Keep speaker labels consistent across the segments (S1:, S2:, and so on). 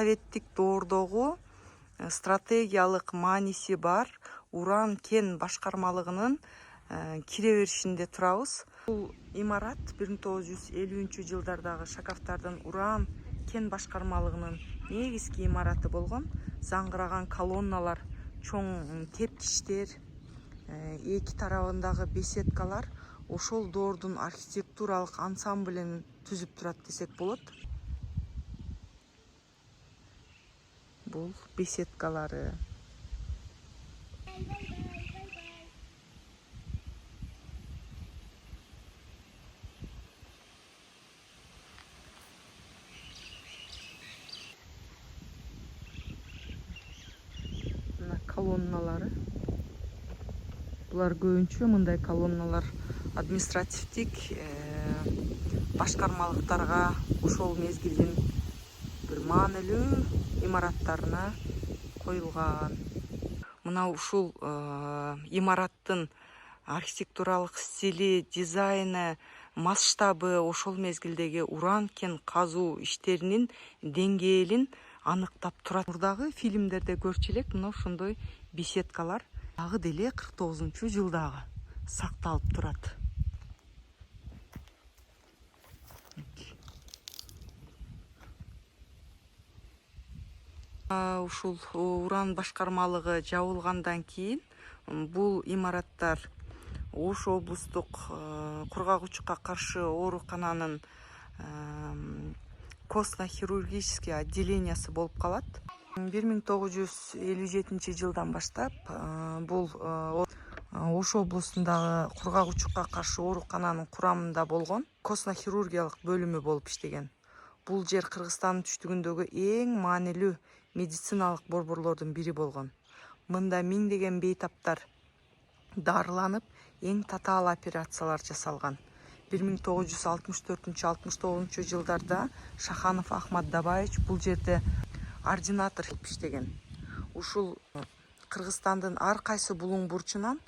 S1: Советтик доордогу стратегиялык мааниси бар Уран кен башкармалыгынын кире беришинде турабыз. Бул имарат 1950-жылдардагы Шакавтардын Уран кен башкармалыгынын негизги имараты болгон. Заңгыраган колонналар, чоң тепкичтер, эки тарабындагы беседкалар ошол доордун архитектуралык ансамблин түзүп турат десек болот. Бул беседкалары. Мына колонналары. Булар көбүнчө мындай колонналар административдик башкармалыктарга ошол мезгилдин бир маанилүү имараттарына коюлган. Мына ушул имараттын архитектуралык стили, дизайны, масштабы ошол мезгилдеги уран кен казуу иштеринин деңгээлин аныктап турат. Мурдагы фильмдерде көрчү элек мына ошондой беседкалар дагы деле 49-жылдагы сакталып турат. Ушул уран башкармалыгы жабылгандан кийин бул имараттар Ош облустук кургагучукка каршы оорукананын костно-хирургический отделениясы болуп калат. 1957-жылдан баштап бул Ош облусундагы кургагучукка каршы оорукананын курамында болгон костно-хирургиялык бөлүмү болуп иштеген. Бул жер Кыргызстандын түштүгүндөгү эң маанилүү медициналык борборлордун бири болгон. Мында миңдеген бейтаптар дарыланып, эң татаал операциялар жасалган. 1964-69 жылдарда Шаханов Ахмат Дабаевич бул жерде ординатор болуп иштеген. Ушул Кыргызстандын ар кайсы булуң бурчунан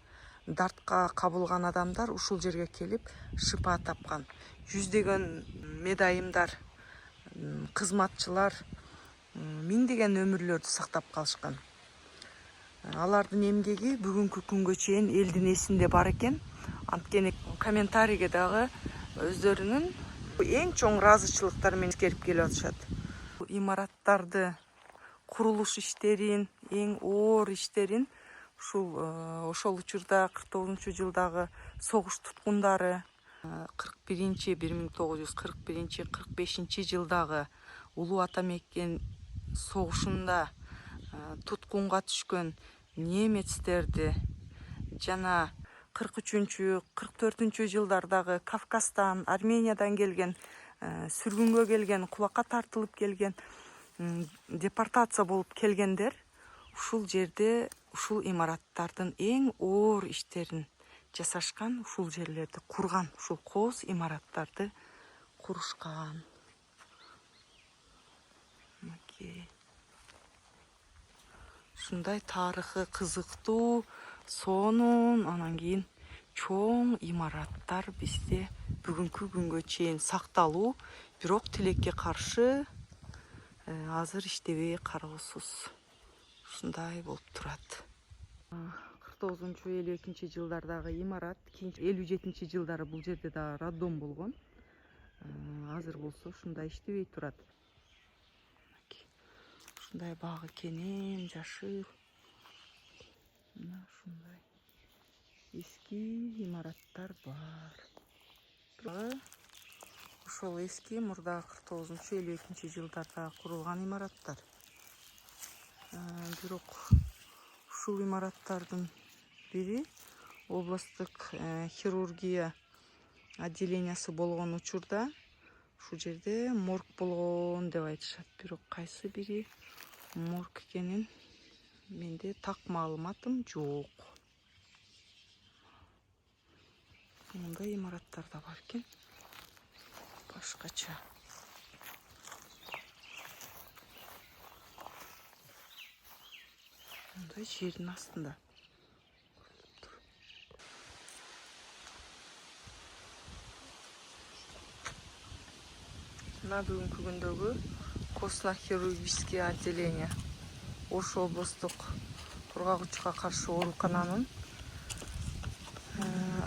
S1: дартка кабылган адамдар ушул жерге келип шыпа тапкан. Жүздөгөн медайымдар, кызматчылар миңдеген өмүрлөрдү сактап калышкан. Алардын эмгеги бүгүнкү күнгө чейин элдин эсинде бар экен. Анткени комментарийге дагы өздөрүнүн эң чоң ыраазычылыктары менен ескерип келип атышат. Имараттарды курулуш иштерин, эң оор иштерин ошол учурда 49-жылдагы согуш туткундары, 1941-45 жылдагы Улуу Ата Мекен согушунда туткунга түшкөн немецтерди жана 43-44 жылдардагы Кавказдан, Армениядан келген, сүргүнгө келген, кулакка тартылып келген, депортация болуп келгендер ушул жерде ушул имараттардын эң оор иштерин жасашкан, ушул жерлерди курган, ушул кооз имараттарды курушкан. Ушундай тарыхы кызыктуу, сонун, анан кийин чоң имараттар бизде бүгүнкү күнгө чейин сакталуу, бирок тилекке каршы азыр иштебей кароосуз. Ушундай болуп турат. 49-52 жылдардагы имарат, кийин 57-жылдары бул жерде да роддом болгон. Азыр болсо ушундай иштебей турат. Ушундай багы кенен, жашыл. Мына ушундай эски имараттар бар. Ошол эски мурда 49-52 жылдарда курулган имараттар. Бирок ушул имараттардын бири областтык хирургия отделениясы болгон учурда ушул жерде морг болгон деп айтышат. Бирок кайсы бири морг экенин менде так маалыматым жок. Мындай имараттар да бар экен. Башкача. Мындай жердин астында. Мына бүгүнкү күндөгү костно-хирургическое отделение Ош облустук кургагычка каршы оорукананын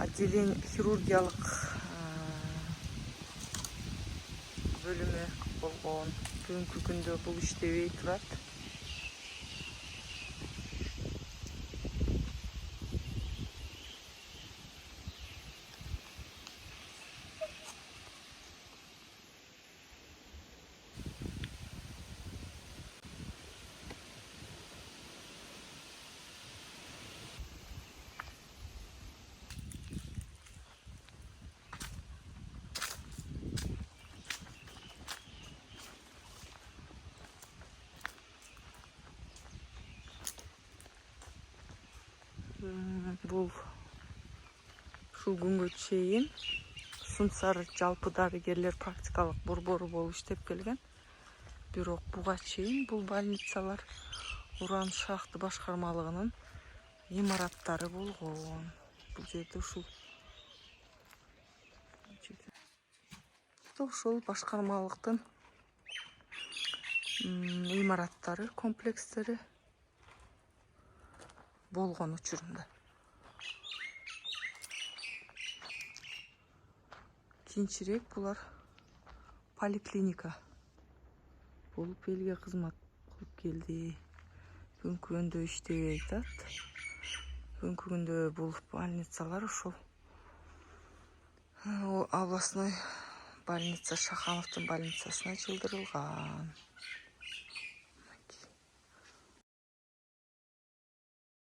S1: отделение хирургиялык бөлүмү болгон. Бүгүнкү күндө бул иштебей турат. Бул ушул күнгө чейин Сунсар жалпы дарыгерлер практикалык борбору болуп иштеп келген. Бирок буга чейин бул больницалар Уран шахты башкармалыгынын имараттары болгон. Бул жерде ушул башкармалыктын имараттары, комплекстери болгон учурунда. Кийинчерээк булар поликлиника болуп элге кызмат кылып келди. Бүгүнкү күндө иштебей атат. Бүгүнкү күндө бул больницалар ошол областной больница Шахановдун больницасына жылдырылган.